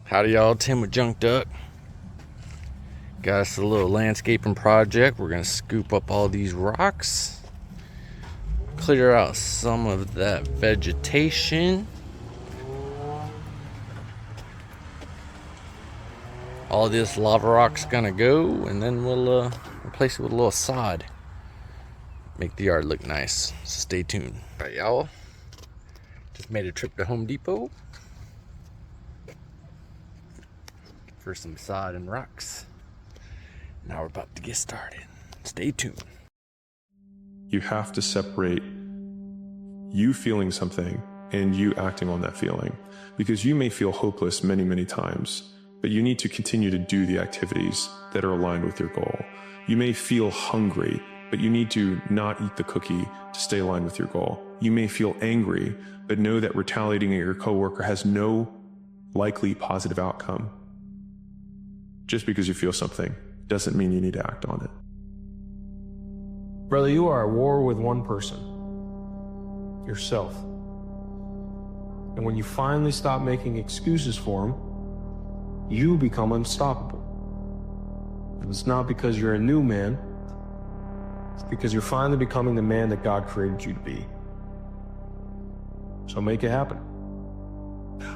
Howdy y'all, Tim with Junk Duck. Got us a little landscaping project. We're gonna scoop up all these rocks, clear out some of that vegetation. All this lava rock's gonna go, and then we'll replace it with a little sod. Make the yard look nice, so stay tuned. All right, y'all, just made a trip to Home Depot for some sod and rocks. Now we're about to get started. Stay tuned. You have to separate you feeling something and you acting on that feeling, because you may feel hopeless many, many times, but you need to continue to do the activities that are aligned with your goal. You may feel hungry, but you need to not eat the cookie to stay aligned with your goal. You may feel angry, but know that retaliating at your coworker has no likely positive outcome. Just because you feel something doesn't mean you need to act on it. Brother, you are at war with one person, yourself. And when you finally stop making excuses for him, you become unstoppable. And it's not because you're a new man, it's because you're finally becoming the man that God created you to be. So make it happen.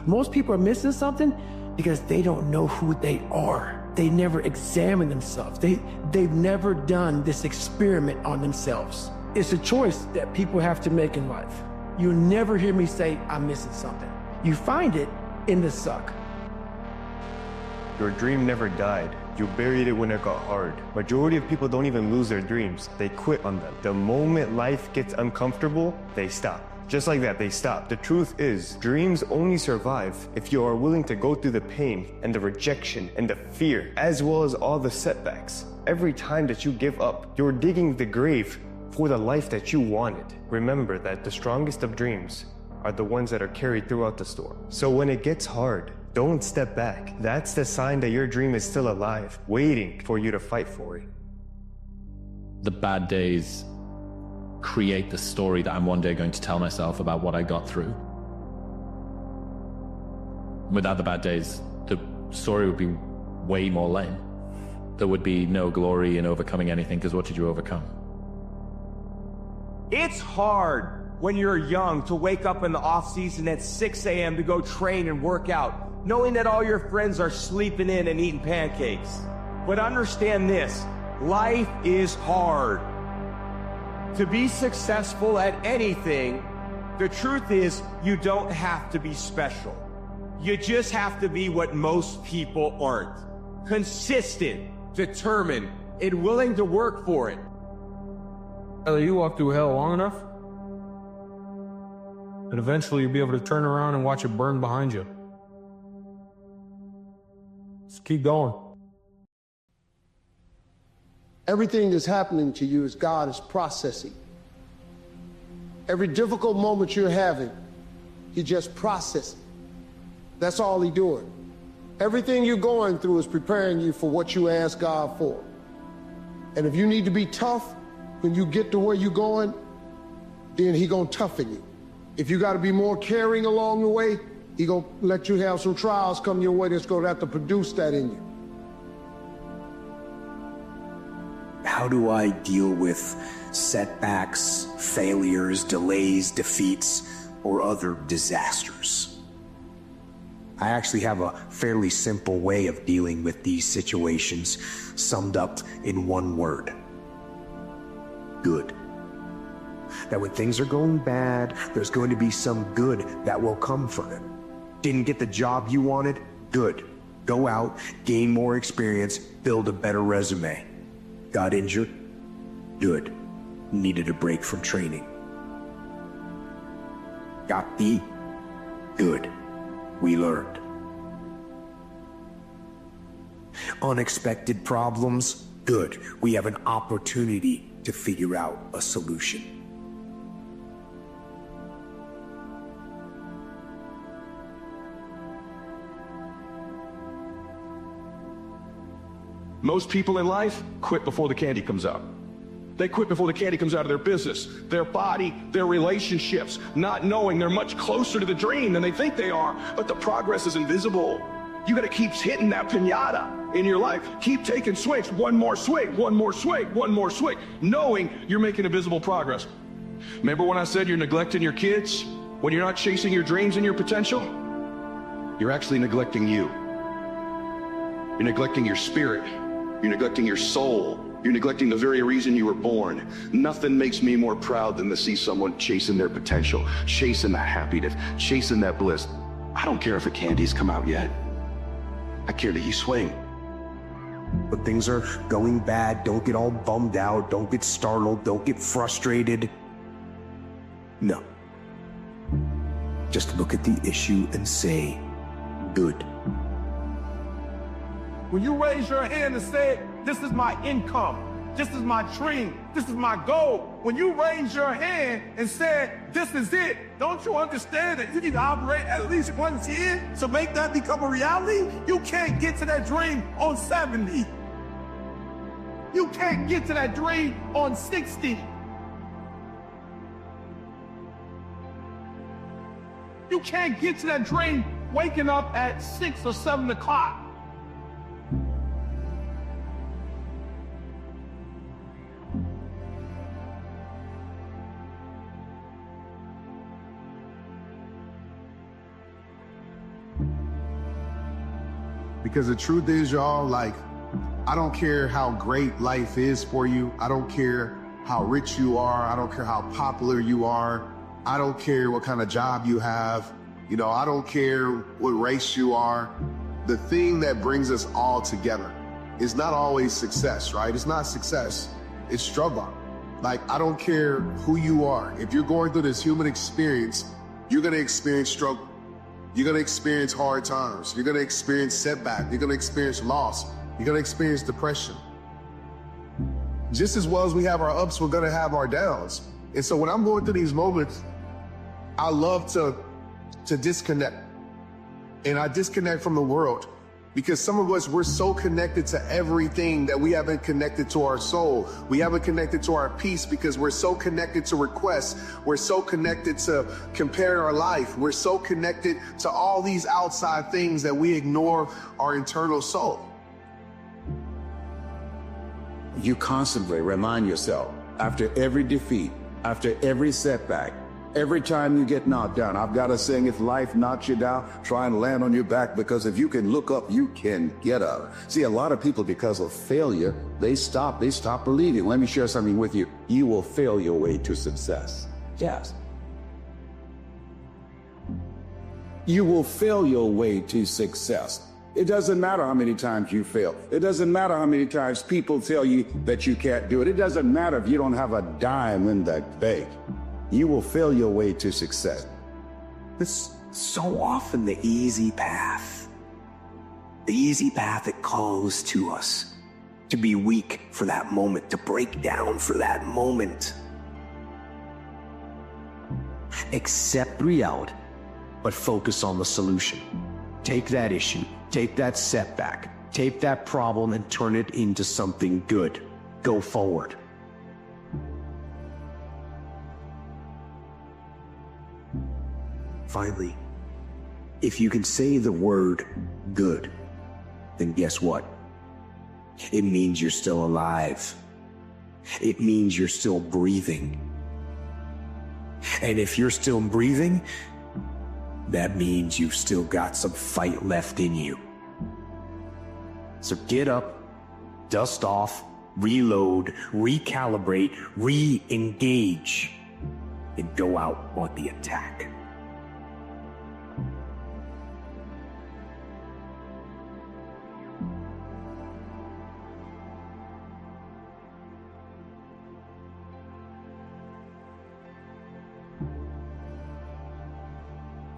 Most people are missing something because they don't know who they are. They never examine themselves. They've never done this experiment on themselves. It's a choice that people have to make in life. You'll never hear me say, I'm missing something. You find it in the suck. Your dream never died. You buried it when it got hard. Majority of people don't even lose their dreams. They quit on them. The moment life gets uncomfortable, they stop. Just like that, they stop. The truth is, dreams only survive if you are willing to go through the pain and the rejection and the fear, as well as all the setbacks. Every time that you give up, you're digging the grave for the life that you wanted. Remember that the strongest of dreams are the ones that are carried throughout the storm. So when it gets hard, don't step back. That's the sign that your dream is still alive, waiting for you to fight for it. The bad days create the story that I'm one day going to tell myself about what I got through. Without the bad days, the story would be way more lame. There would be no glory in overcoming anything, because what did you overcome? It's hard when you're young to wake up in the off season at 6 a.m. to go train and work out, knowing that all your friends are sleeping in and eating pancakes. But understand this, life is hard. To be successful at anything, the truth is you don't have to be special. You just have to be what most people aren't. Consistent, determined, and willing to work for it. Brother, you walk through hell long enough, and eventually you'll be able to turn around and watch it burn behind you. Just keep going. Everything that's happening to you is God is processing. Every difficult moment you're having, He just processing. That's all He's doing. Everything you're going through is preparing you for what you ask God for. And if you need to be tough when you get to where you're going, then He gonna toughen you. If you gotta be more caring along the way, He gonna let you have some trials come your way that's gonna have to produce that in you. How do I deal with setbacks, failures, delays, defeats, or other disasters? I actually have a fairly simple way of dealing with these situations, summed up in one word: good. That when things are going bad, there's going to be some good that will come from it. Didn't get the job you wanted? Good. Go out, gain more experience, build a better resume. Got injured? Good. Needed a break from training. Got beat? Good. We learned. Unexpected problems? Good. We have an opportunity to figure out a solution. Most people in life quit before the candy comes out. They quit before the candy comes out of their business, their body, their relationships, not knowing they're much closer to the dream than they think they are, but the progress is invisible. You gotta keep hitting that pinata in your life. Keep taking swings. One more swing, one more swing, one more swing, knowing you're making invisible progress. Remember when I said you're neglecting your kids? When you're not chasing your dreams and your potential? You're actually neglecting you. You're neglecting your spirit. You're neglecting your soul. You're neglecting the very reason you were born. Nothing makes me more proud than to see someone chasing their potential, chasing that happiness, chasing that bliss. I don't care if a candy's come out yet. I care that you swing. When things are going bad, don't get all bummed out, don't get startled, don't get frustrated. No. Just look at the issue and say, good. When you raise your hand and say, this is my income, this is my dream, this is my goal. When you raise your hand and say, this is it, don't you understand that you need to operate at least once a year to make that become a reality? You can't get to that dream on 70. You can't get to that dream on 60. You can't get to that dream waking up at 6 or 7 o'clock. Because the truth is, y'all, like, I don't care how great life is for you. I don't care how rich you are. I don't care how popular you are. I don't care what kind of job you have. You know, I don't care what race you are. The thing that brings us all together is not always success, right? It's not success. It's struggle. Like, I don't care who you are. If you're going through this human experience, you're going to experience struggle. You're going to experience hard times. You're going to experience setback. You're going to experience loss. You're going to experience depression. Just as well as we have our ups, we're going to have our downs. And so when I'm going through these moments, I love to disconnect. And I disconnect from the world. Because some of us, we're so connected to everything that we haven't connected to our soul. We haven't connected to our peace because we're so connected to requests. We're so connected to compare our life. We're so connected to all these outside things that we ignore our internal soul. You constantly remind yourself, after every defeat, after every setback, every time you get knocked down, I've got a saying, if life knocks you down, try and land on your back, because if you can look up, you can get up. See, a lot of people, because of failure, they stop believing. Let me share something with you. You will fail your way to success. Yes. You will fail your way to success. It doesn't matter how many times you fail. It doesn't matter how many times people tell you that you can't do it. It doesn't matter if you don't have a dime in the bank. You will fail your way to success. It's so often the easy path. The easy path that calls to us to be weak for that moment, to break down for that moment. Accept reality, but focus on the solution. Take that issue, take that setback, take that problem and turn it into something good. Go forward. Finally, if you can say the word good, then guess what? It means you're still alive. It means you're still breathing. And if you're still breathing, that means you've still got some fight left in you. So get up, dust off, reload, recalibrate, re-engage, and go out on the attack.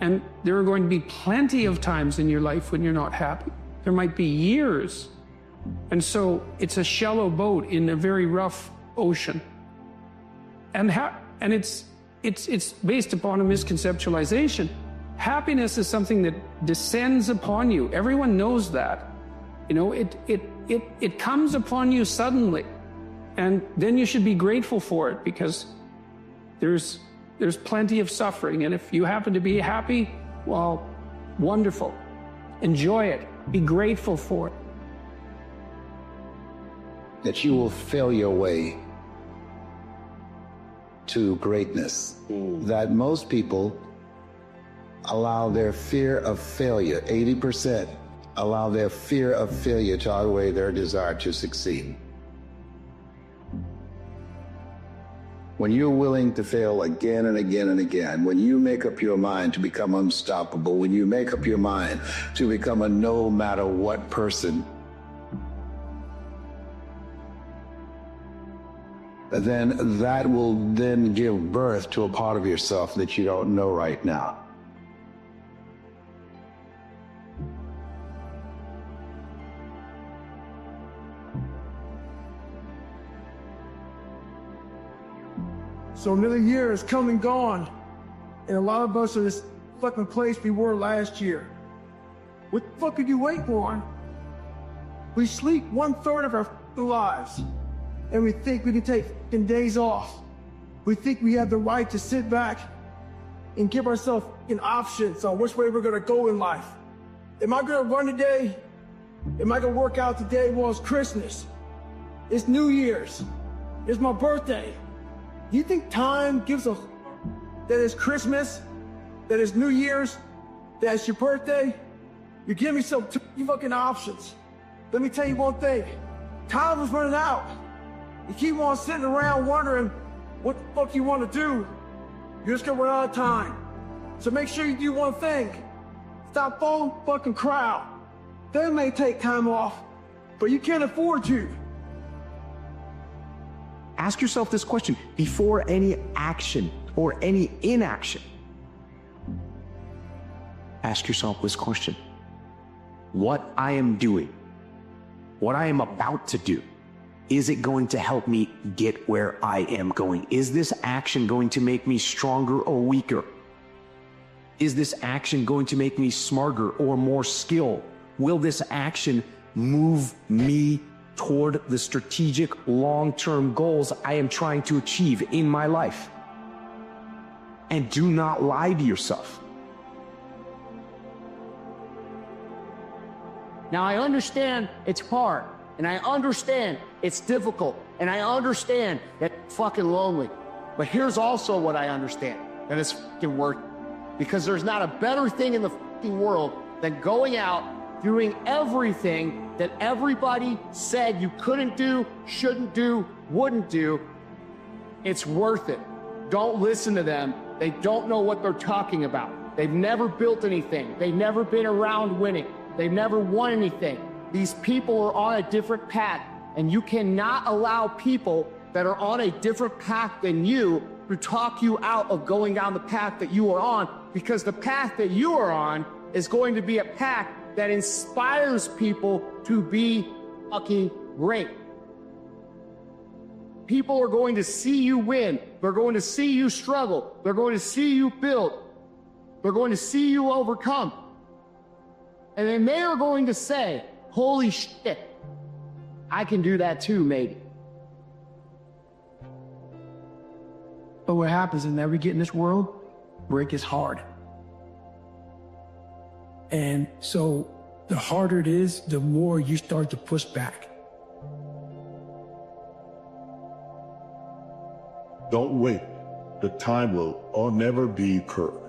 And there are going to be plenty of times in your life when you're not happy. There might be years. And so it's a shallow boat in a very rough ocean. And it's based upon a misconceptualization. Happiness is something that descends upon you. Everyone knows that. You know, it comes upon you suddenly. And then you should be grateful for it, because there's plenty of suffering. And if you happen to be happy, well, wonderful. Enjoy it. Be grateful for it. That you will fail your way to greatness. That most people allow their fear of failure, 80%, allow their fear of failure to outweigh their desire to succeed. When you're willing to fail again and again and again, when you make up your mind to become unstoppable, when you make up your mind to become a no matter what person, then that will then give birth to a part of yourself that you don't know right now. So another year has come and gone, and a lot of us are in this fucking place we were last year. What the fuck are you waiting on? We sleep 1/3 of our lives, and we think we can take days off. We think we have the right to sit back and give ourselves options on which way we're gonna go in life. Am I gonna run today? Am I gonna work out today? Well, it's Christmas. It's New Year's. It's my birthday. You think time gives a that it's Christmas, that it's New Year's, that it's your birthday? You're giving yourself two fucking options. Let me tell you one thing. Time is running out. You keep on sitting around wondering what the fuck you want to do, you're just gonna run out of time. So make sure you do one thing. Stop following the fucking crowd. They may take time off, but you can't afford to. Ask yourself this question before any action or any inaction. Ask yourself this question. What I am doing, what I am about to do, is it going to help me get where I am going? Is this action going to make me stronger or weaker? Is this action going to make me smarter or more skilled? Will this action move me toward the strategic long-term goals I am trying to achieve in my life? And do not lie to yourself. Now, I understand it's hard, and I understand it's difficult, and I understand that it's fucking lonely. But here's also what I understand, that it's fucking worth it. Because there's not a better thing in the fucking world than going out, doing everything that everybody said you couldn't do, shouldn't do, wouldn't do. It's worth it. Don't listen to them. They don't know what they're talking about. They've never built anything. They've never been around winning. They've never won anything. These people are on a different path, and you cannot allow people that are on a different path than you to talk you out of going down the path that you are on, because the path that you are on is going to be a path that inspires people to be fucking great. People are going to see you win. They're going to see you struggle. They're going to see you build. They're going to see you overcome. And then they are going to say, holy shit, I can do that too, maybe. But what happens is that we get in this world where it gets hard. And so the harder it is, the more you start to push back. Don't wait. The time will never be perfect.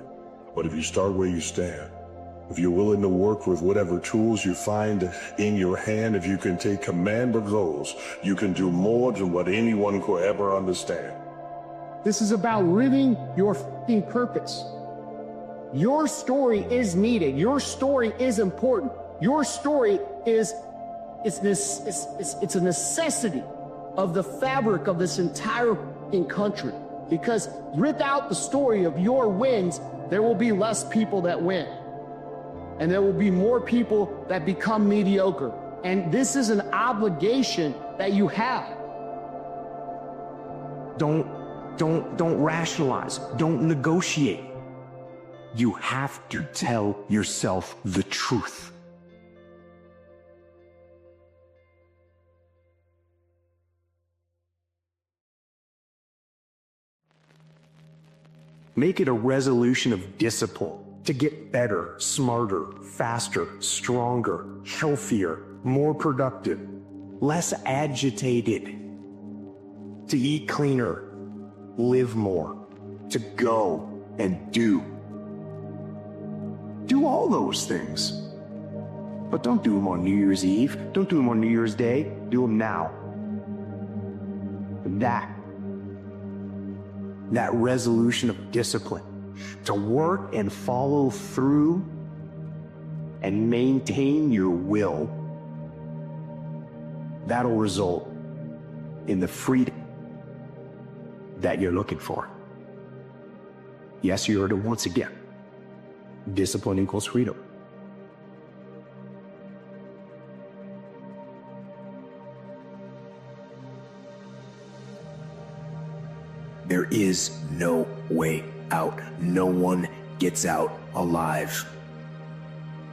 But if you start where you stand, if you're willing to work with whatever tools you find in your hand, if you can take command of those, you can do more than what anyone could ever understand. This is about living your fucking purpose. Your story is needed. Your story is important. Your story is it's a necessity of the fabric of this entire fucking country. Because without the story of your wins, there will be less people that win. And there will be more people that become mediocre. And this is an obligation that you have. Don't rationalize. Don't negotiate. You have to tell yourself the truth. Make it a resolution of discipline to get better, smarter, faster, stronger, healthier, more productive, less agitated, to eat cleaner, live more, to go and do. Do all those things. But don't do them on New Year's Eve. Don't do them on New Year's Day. Do them now. That resolution of discipline to work and follow through and maintain your will, that'll result in the freedom that you're looking for. Yes, you heard it once again. Discipline equals freedom. There is no way out. No one gets out alive.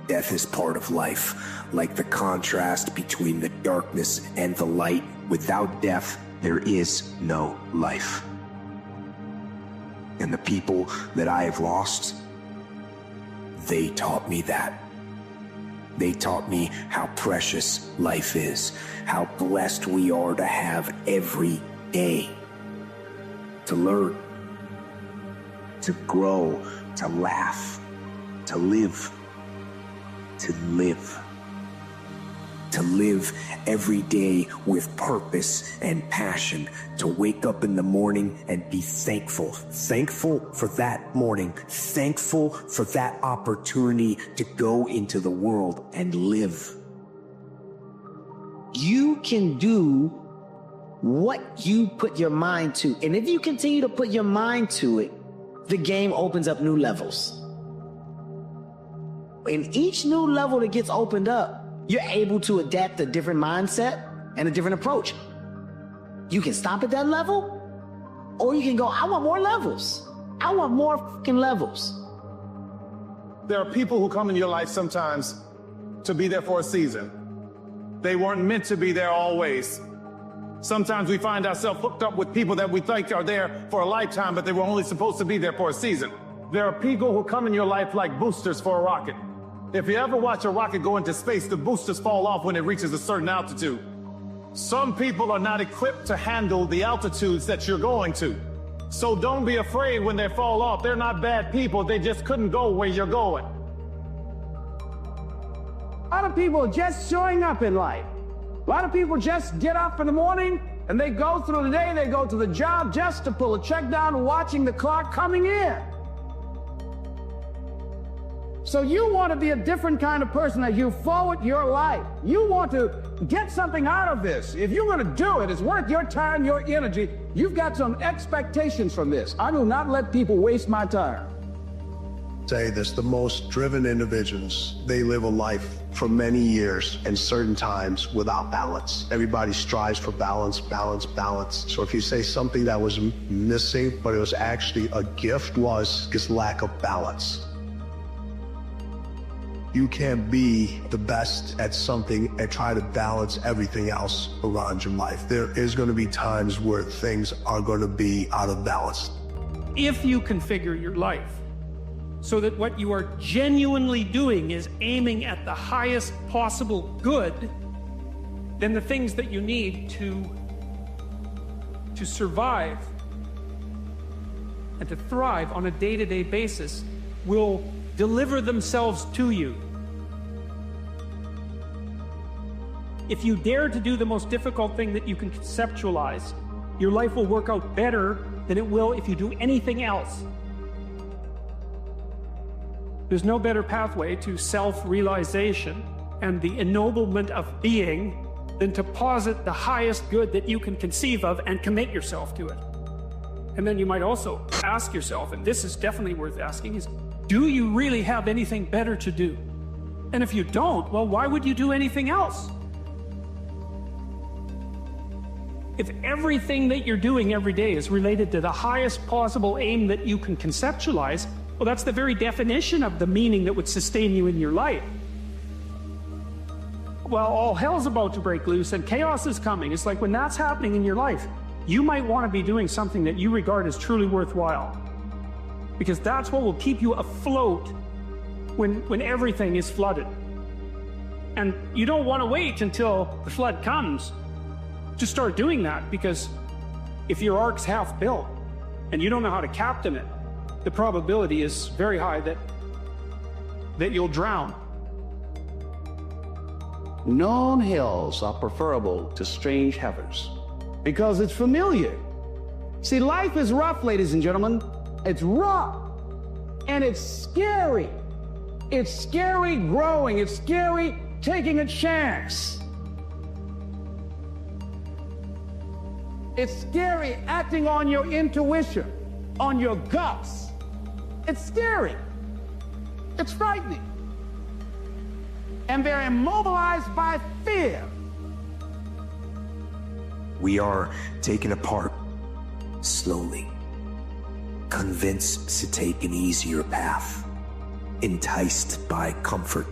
Death is part of life, like the contrast between the darkness and the light. Without death, there is no life. And the people that I have lost, they taught me that. They taught me how precious life is, how blessed we are to have every day. To learn, to grow, to laugh, to live, to live. To live every day with purpose and passion, to wake up in the morning and be thankful. Thankful for that morning, thankful for that opportunity to go into the world and live. You can do what you put your mind to. And if you continue to put your mind to it, the game opens up new levels. In each new level that gets opened up, you're able to adapt a different mindset and a different approach. You can stop at that level, or you can go, I want more levels. I want more fucking levels. There are people who come in your life sometimes to be there for a season. They weren't meant to be there always. Sometimes we find ourselves hooked up with people that we think are there for a lifetime, but they were only supposed to be there for a season. There are people who come in your life like boosters for a rocket. If you ever watch a rocket go into space, the boosters fall off when it reaches a certain altitude. Some people are not equipped to handle the altitudes that you're going to. So don't be afraid when they fall off. They're not bad people. They just couldn't go where you're going. A lot of people just showing up in life. A lot of people just get up in the morning and they go through the day, they go to the job just to pull a check down, watching the clock coming in. So you want to be a different kind of person as you forward your life. You want to get something out of this. If you're going to do it, it's worth your time, your energy. You've got some expectations from this. I will not let people waste my time. Say this, the most driven individuals, they live a life for many years and certain times without balance. Everybody strives for balance, balance, balance. So if you say something that was missing, but it was actually a gift, was this lack of balance. You can't be the best at something and try to balance everything else around your life. There is going to be times where things are going to be out of balance. If you configure your life so that what you are genuinely doing is aiming at the highest possible good, then the things that you need to survive and to thrive on a day-to-day basis will deliver themselves to you. If you dare to do the most difficult thing that you can conceptualize, your life will work out better than it will if you do anything else. There's no better pathway to self-realization and the ennoblement of being than to posit the highest good that you can conceive of and commit yourself to it. And then you might also ask yourself, and this is definitely worth asking, is do you really have anything better to do? And if you don't, well, why would you do anything else? If everything that you're doing every day is related to the highest possible aim that you can conceptualize, well, that's the very definition of the meaning that would sustain you in your life. Well, all hell's about to break loose and chaos is coming. It's like when that's happening in your life, you might want to be doing something that you regard as truly worthwhile. Because that's what will keep you afloat when everything is flooded. And you don't want to wait until the flood comes to start doing that, because if your ark's half built and you don't know how to captain it, the probability is very high that you'll drown. Known hills are preferable to strange heavens because it's familiar. See, life is rough, ladies and gentlemen. It's rough. And it's scary. It's scary growing. It's scary taking a chance. It's scary acting on your intuition, on your guts. It's scary. It's frightening. And they're immobilized by fear. We are taken apart slowly, convinced to take an easier path, enticed by comfort.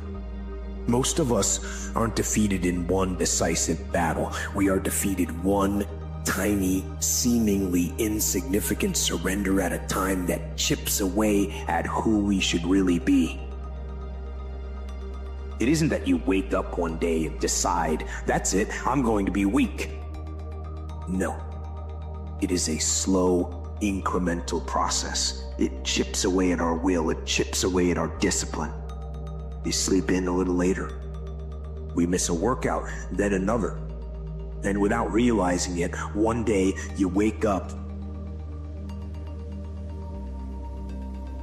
Most of us aren't defeated in one decisive battle. We are defeated one tiny, seemingly insignificant surrender at a time that chips away at who we should really be. It isn't that you wake up one day and decide, that's it, I'm going to be weak. No. It is a slow, incremental process. It chips away at our will. It chips away at our discipline. You sleep in a little later. We miss a workout, then another. And without realizing it, one day you wake up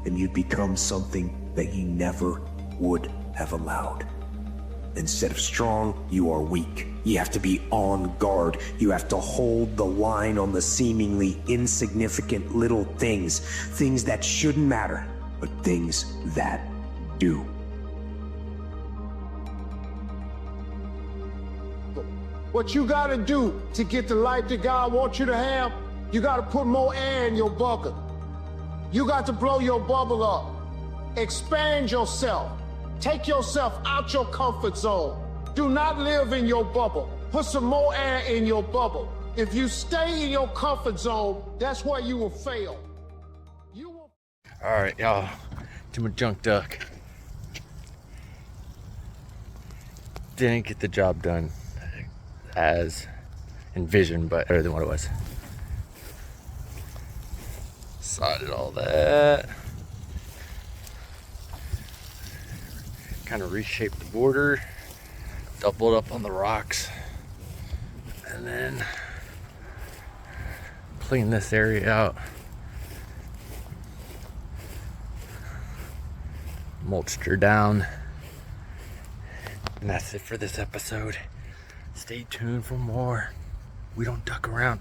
and you become something that you never would have allowed. Instead of strong, you are weak. You have to be on guard. You have to hold the line on the seemingly insignificant little things. Things that shouldn't matter, but things that do. What you gotta do to get the life that God wants you to have, you gotta put more air in your bucket. You got to blow your bubble up. Expand yourself. Take yourself out your comfort zone. Do not live in your bubble. Put some more air in your bubble. If you stay in your comfort zone, that's where you will fail. All right, y'all, to my junk duck. Didn't get the job done as envisioned, but better than what it was. Sodded all that. Kind of reshaped the border, doubled up on the rocks, and then clean this area out. Mulched her down. And that's it for this episode. Stay tuned for more. We don't duck around.